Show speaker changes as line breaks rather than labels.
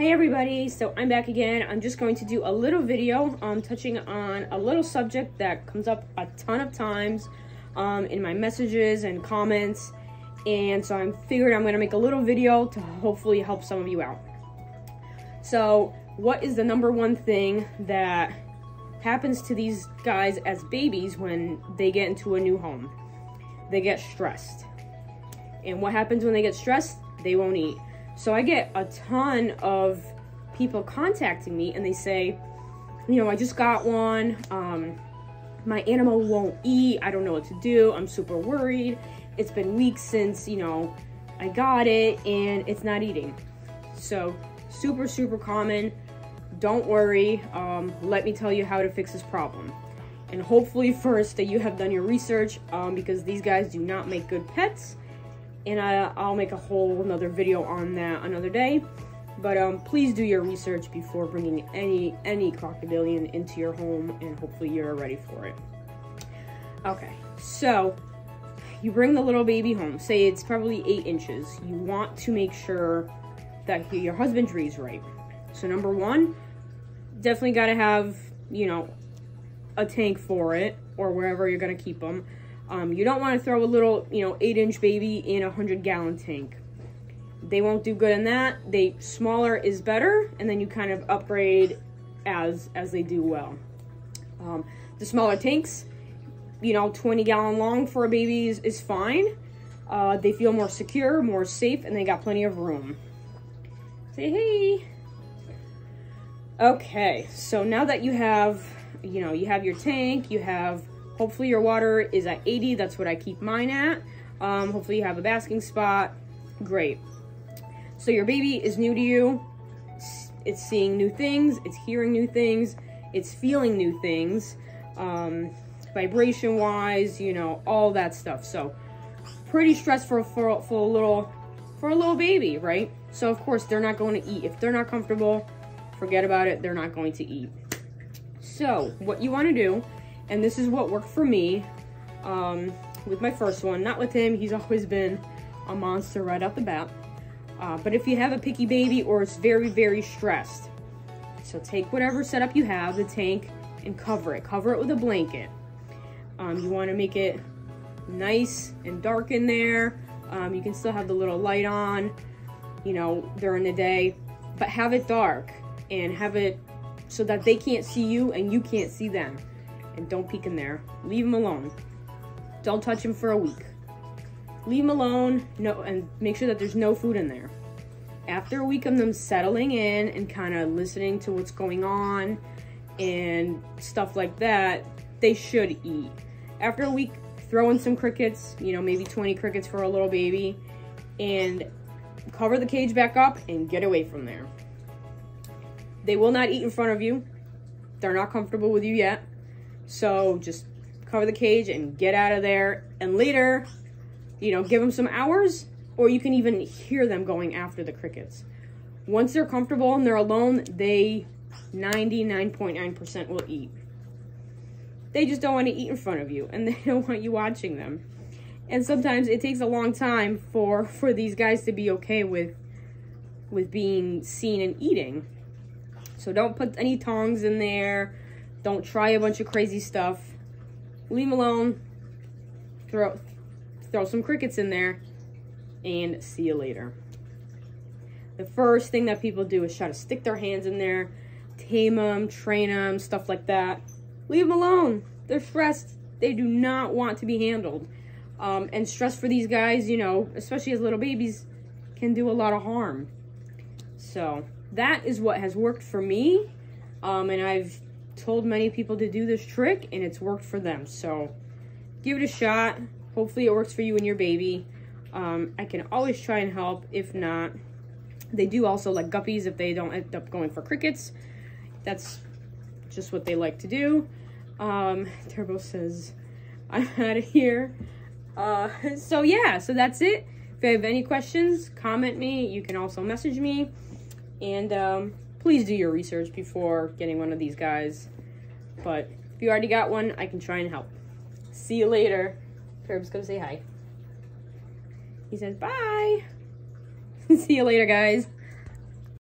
Hey everybody, so I'm back again. I'm just going to do a little video touching on a little subject that comes up a ton of times in my messages and comments, and so I figured I'm going to make a little video to hopefully help some of you out. So what is the number one thing that happens to these guys as babies when they get into a new home? They get stressed. And what happens when they get stressed? They won't eat. So I get a ton of people contacting me and they say, you know, I just got one, my animal won't eat, I don't know what to do, I'm super worried, it's been weeks since, you know, I got it and it's not eating. So super common. Don't worry, let me tell you how to fix this problem. And hopefully first that you have done your research, because these guys do not make good pets. And I'll make a whole another video on that another day. But please do your research before bringing any crocodilian into your home, and hopefully you're ready for it. Okay, so you bring the little baby home. Say it's probably 8 inches. You want to make sure that your husbandry is right. So number one, definitely got to have, you know, a tank for it, or wherever you're going to keep them. You don't want to throw a little, you know, 8-inch baby in a 100-gallon tank. They won't do good in that. Smaller is better, and then you kind of upgrade as they do well. The smaller tanks, you know, 20-gallon long for a baby is fine. They feel more secure, more safe, and they got plenty of room. Say hey. Okay, so now that you have, you know, you have your tank, you have, hopefully your water is at 80, that's what I keep mine at. Hopefully you have a basking spot, great. So your baby is new to you, it's seeing new things, it's hearing new things, it's feeling new things, vibration-wise, you know, all that stuff. So pretty stressful for a little baby, right? So of course they're not going to eat. If they're not comfortable, forget about it, they're not going to eat. So what you want to do, and this is what worked for me with my first one, not with him, he's always been a monster right out the bat. But if you have a picky baby or it's very stressed, so take whatever setup you have, the tank, and cover it with a blanket. You want to make it nice and dark in there. You can still have the little light on, you know, during the day, but have it dark and have it so that they can't see you and you can't see them. And don't peek in there. Leave them alone. Don't touch them for a week. Leave them alone, and make sure that there's no food in there. After a week of them settling in and kind of listening to what's going on and stuff like that, they should eat. After a week, throw in some crickets, you know, maybe 20 crickets for a little baby, and cover the cage back up and get away from there. They will not eat in front of you. They're not comfortable with you yet. So just cover the cage and get out of there. And later, you know, give them some hours, or you can even hear them going after the crickets. Once they're comfortable and they're alone, they 99.9% will eat. They just don't want to eat in front of you, and they don't want you watching them. And sometimes it takes a long time for these guys to be okay with being seen and eating. So don't put any tongs in there. Don't try a bunch of crazy stuff. Leave them alone. Throw some crickets in there, and see you later. The first thing that people do is try to stick their hands in there, tame them, train them, stuff like that. Leave them alone. They're stressed. They do not want to be handled. And stress for these guys, you know, especially as little babies, can do a lot of harm. So that is what has worked for me. And I've told many people to do this trick, and it's worked for them. So give it a shot. Hopefully it works for you and your baby. I can always try and help. If not, they do also like guppies if they don't end up going for crickets. That's just what they like to do. Turbo says I'm out of here. So yeah, so that's it. If you have any questions, comment me. You can also message me. And please do your research before getting one of these guys. But if you already got one, I can try and help. See you later. Turb's gonna say hi. He says bye. See you later, guys.